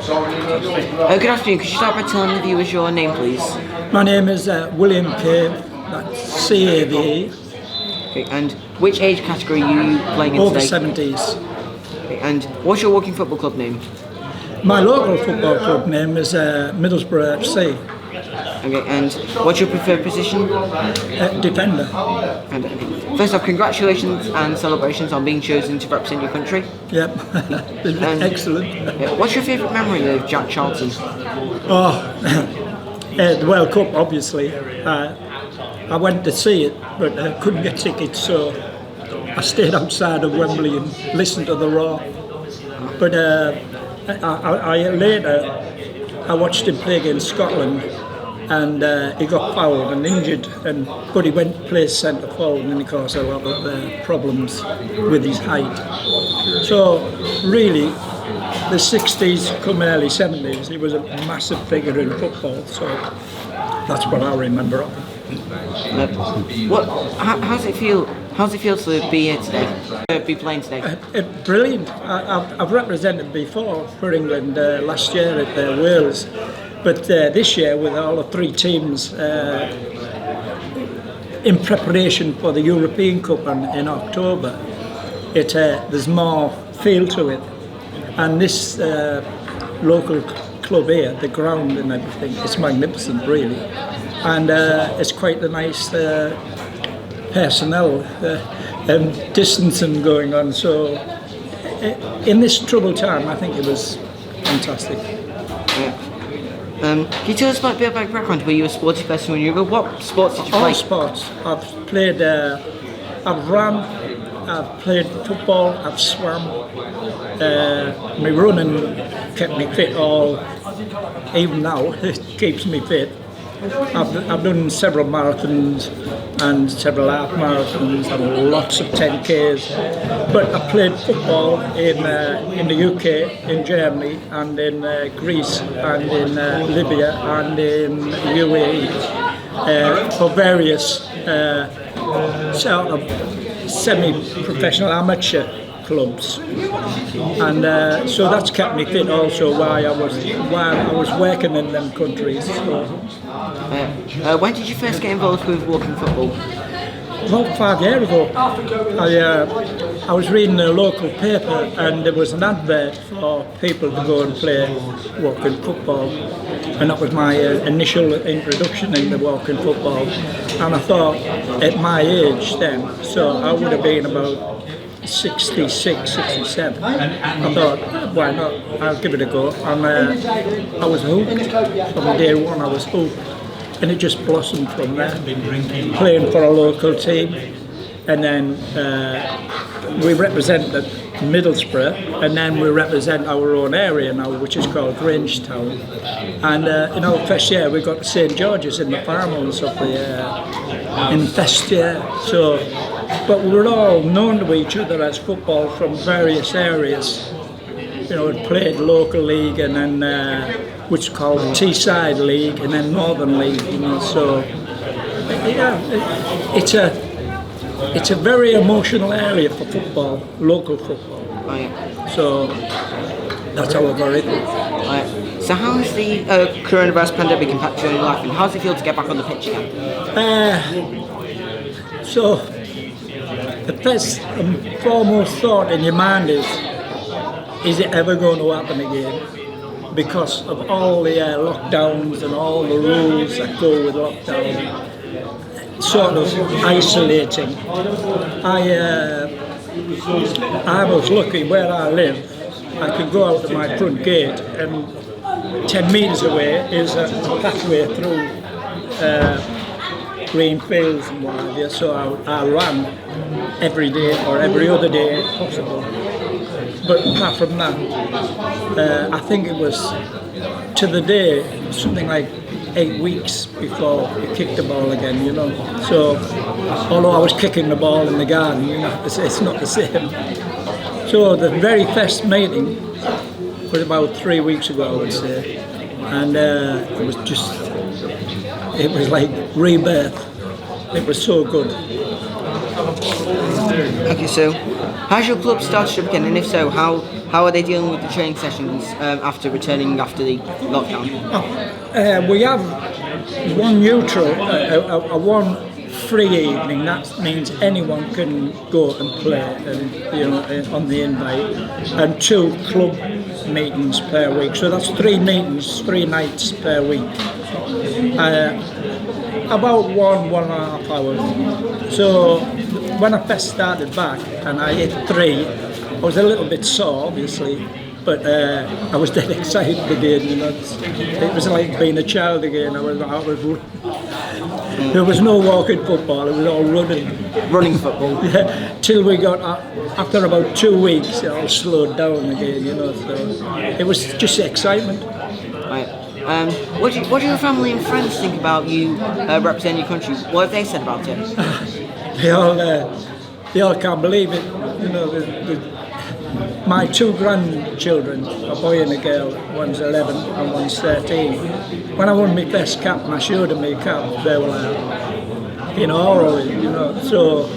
Good afternoon, could you start by telling the viewers your name, please? My name is William Cave, that's C-A-V-E. Okay, and which age category are you playing in Over today? 70s. Okay, and what's your working football club name? My local football club name is Middlesbrough FC. Okay, and what's your preferred position? Defender. And, okay. First off, congratulations and celebrations on being chosen to represent your country. Yep, excellent. What's your favourite memory of Jack Charlton? Oh, the World Cup, obviously. I went to see it, but I couldn't get tickets, so I stayed outside of Wembley and listened to the roar. But I watched him play against Scotland, and he got fouled and injured, but he went to play centre forward, and he caused a lot of problems with his height. So really, the 60s come early 70s, he was a massive figure in football, so that's what I remember of him. How's it feel? How's it feel to be here today? Be playing today? Brilliant. I've represented before for England last year at Wales, but this year with all the three teams in preparation for the European Cup in October, there's more feel to it, and this local club here, the ground and everything, it's magnificent really, and it's quite a nice personnel and distancing going on, so in this troubled time I think it was fantastic. Can you tell us a bit about your background? Were you a sporty person when you were? What sports did you play? All sports. I've played, I've run, I've played football, I've swam. My running kept me fit even now, it keeps me fit. I've done several marathons and several half marathons and lots of 10Ks, but I played football in the UK, in Germany and in Greece and in Libya and in UAE for various sort of semi-professional amateur clubs, and so that's kept me fit also while I was working in them countries. So. When did you first get involved with walking football? About 5 years ago. I was reading a local paper and there was an advert for people to go and play walking football, and that was my initial introduction into walking football, and I thought at my age then, so I would have been about 66, 67. I thought, why not? I'll give it a go. And I was hooked. From day one I was hooked. And it just blossomed from there. Playing for a local team. And then we represent Middlesbrough, and then we represent our own area now, which is called Grangetown. And in our first year we got to St George's in the farmhouse up in first year. So, but we were all known to each other as football from various areas. You know, we played local league and then which is called Teesside League and then Northern League. You know, so yeah, it's a very emotional area for football, local football. Oh, yeah. So that's how I got it. So how has the coronavirus pandemic impacted your life, and how does it feel to get back on the pitch again? So the first and foremost thought in your mind is it ever going to happen again? Because of all the lockdowns and all the rules that go with lockdown, sort of isolating. I was lucky where I live. I could go out to my front gate and 10 metres away is a pathway through green fields and what have you, so I ran every day or every other day if possible. But apart from that, I think it was to the day something like 8 weeks before we kicked the ball again, you know. So although I was kicking the ball in the garden, you know, it's not the same. So the very first meeting was about 3 weeks ago, I would say, and it was like rebirth. It was so good. Okay, so has your club started up again, and if so, how are they dealing with the training sessions after returning after the lockdown? We have one neutral, one free evening. That means anyone can go and play, and on the invite, and 2 club meetings per week. So that's 3 meetings, 3 nights per week. About 1.5 hours. So when I first started back and I hit 3, I was a little bit sore, obviously, but I was dead excited again. It was like being a child again. There was no walking football; it was all running. Running football. Yeah, till we got after about 2 weeks, it all slowed down again. So it was just excitement. Right. What do your family and friends think about you representing your country? What have they said about it? They all can't believe it. My 2 grandchildren, a boy and a girl, one's 11 and one's 13. When I won my first cap and I showed them my cap, they were like, horror, So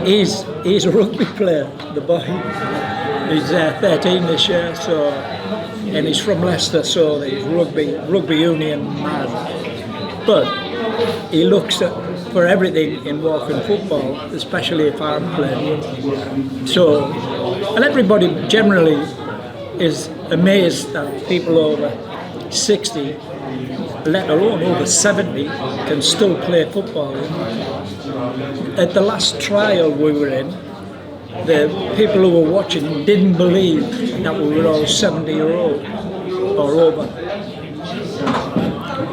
he's a rugby player, the boy. He's 13 this year, and he's from Leicester, so he's rugby union mad. But he looks for everything in walking football, especially if I'm playing. So, and everybody generally is amazed that people over 60, let alone over 70, can still play football. At the last trial we were in, the people who were watching didn't believe that we were all 70-year-old or over.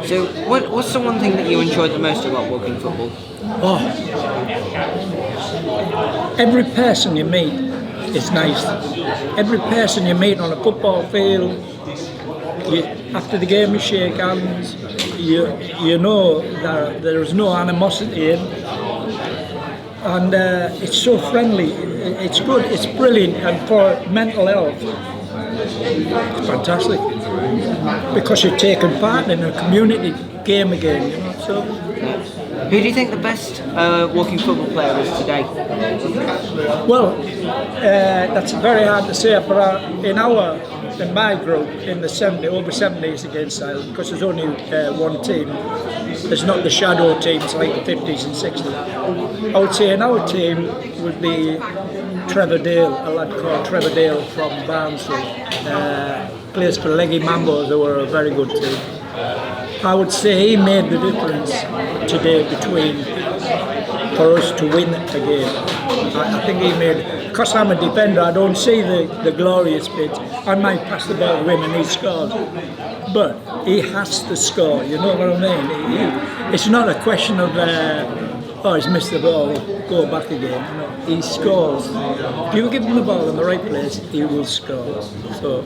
So, what's the one thing that you enjoyed the most about walking football? Every person you meet is nice. Every person you meet on a football field, after the game you shake hands, you know that there is no animosity in, and it's so friendly. It's good, it's brilliant, and for mental health, it's fantastic. Because you're taking part in a community game again, so. Who do you think the best walking football player is today? Well, that's very hard to say, but in my group, in the over 70s against Ireland, because there's only one team, there's not the shadow teams like the 50s and 60s. I would say in our team would be Trevor Dale, a lad called Trevor Dale from Barnsley. Plays for Leggy Mambos, they were a very good team. I would say he made the difference today for us to win the game. I think he made, because I'm a defender, I don't see the glorious bits. I might pass the ball to him and he scores. But he has to score, you know what I mean? It's not a question of, he's missed the ball, go back again. No, he scores. If you give him the ball in the right place, he will score. So.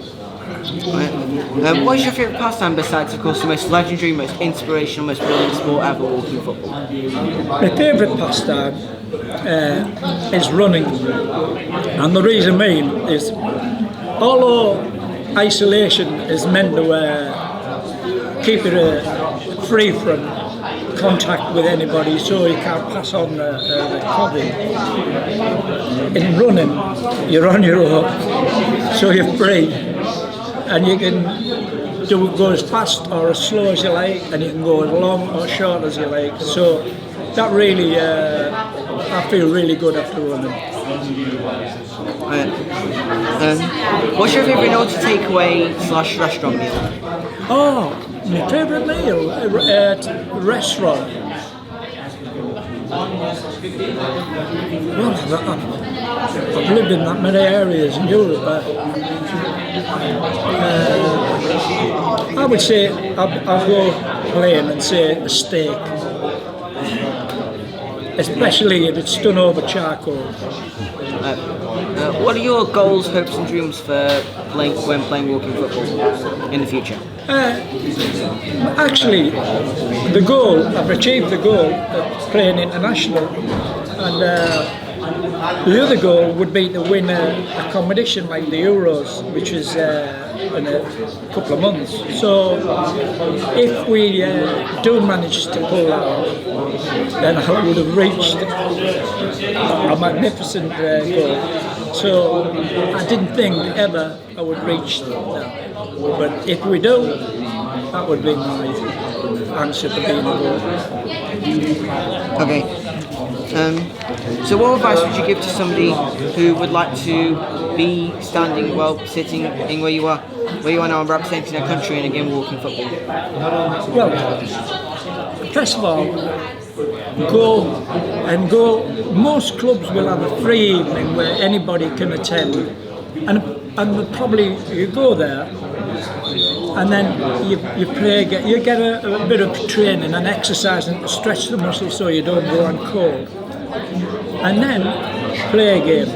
What is your favourite pastime besides, of course, the most legendary, most inspirational, most brilliant sport ever, walking football? My favourite pastime is running, and the reason being is, although isolation is meant to keep it free from contact with anybody, so you can't pass on the COVID. In running, you're on your own, so you're free. And you can go as fast or as slow as you like, and you can go as long or short as you like. So that really, I feel really good after running. What's your favourite note to take away / restaurant meal? My favourite meal at restaurant. Well, I've lived in that many areas in Europe. I would say I'll go plain and say a steak, especially if it's done over charcoal. What are your goals, hopes and dreams for when playing walking football in the future? Actually, I've achieved the goal of playing international, and the other goal would be to win a competition like the Euros, which is in a couple of months. So if we do manage to pull that off, then I would have reached a magnificent goal. So I didn't think ever I would reach that. But if we do, that would be my answer to being a goal. Okay. So what advice would you give to somebody who would like to be standing, well, sitting in where you are now and representing their country in a game of walking football? Well, first of all, go. Most clubs will have a free evening where anybody can attend, and probably you go there, and then you play. You get a bit of training and exercise and stretch the muscles so you don't go on cold, and then play a game.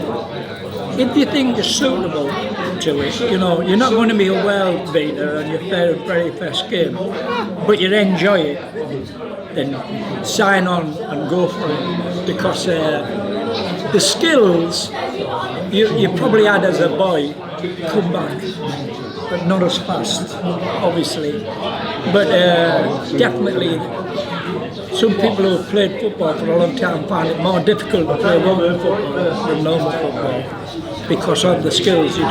If you think you're suitable to it, you know, you're not going to be a world beater on your very first game, but you enjoy it, then sign on and go for it, because the skills you probably had as a boy come back, but not as fast, obviously. But definitely, some people who have played football for a long time find it more difficult to play walking football than normal football because of the skills. You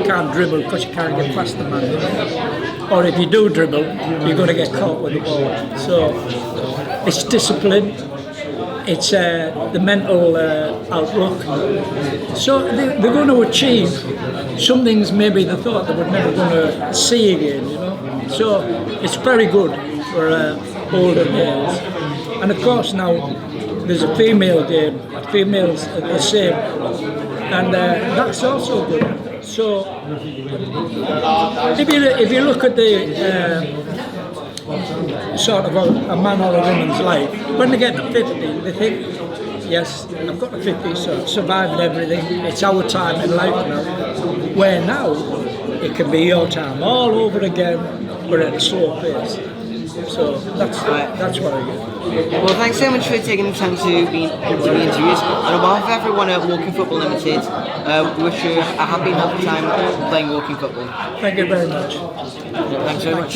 can't dribble because you can't get past the man. Or if you do dribble, you're going to get caught with the ball. So it's discipline, it's the mental outlook. So they're going to achieve some things maybe they thought they were never going to see again, you know. So it's very good for older males. And of course now there's a female game, females are the same, and that's also good. So if you look at the sort of a man or a woman's life, when they get to 50, they think, yes, I've got to 50, so I've survived everything, it's our time in life now. Where now, it can be your time all over again, but at a slow pace. So that's what I get. Well, thanks so much for taking the time to be interviewed. And on behalf of everyone at Walking Football Limited, we wish you a happy and healthy time playing walking football. Thank you very much. Thanks very much.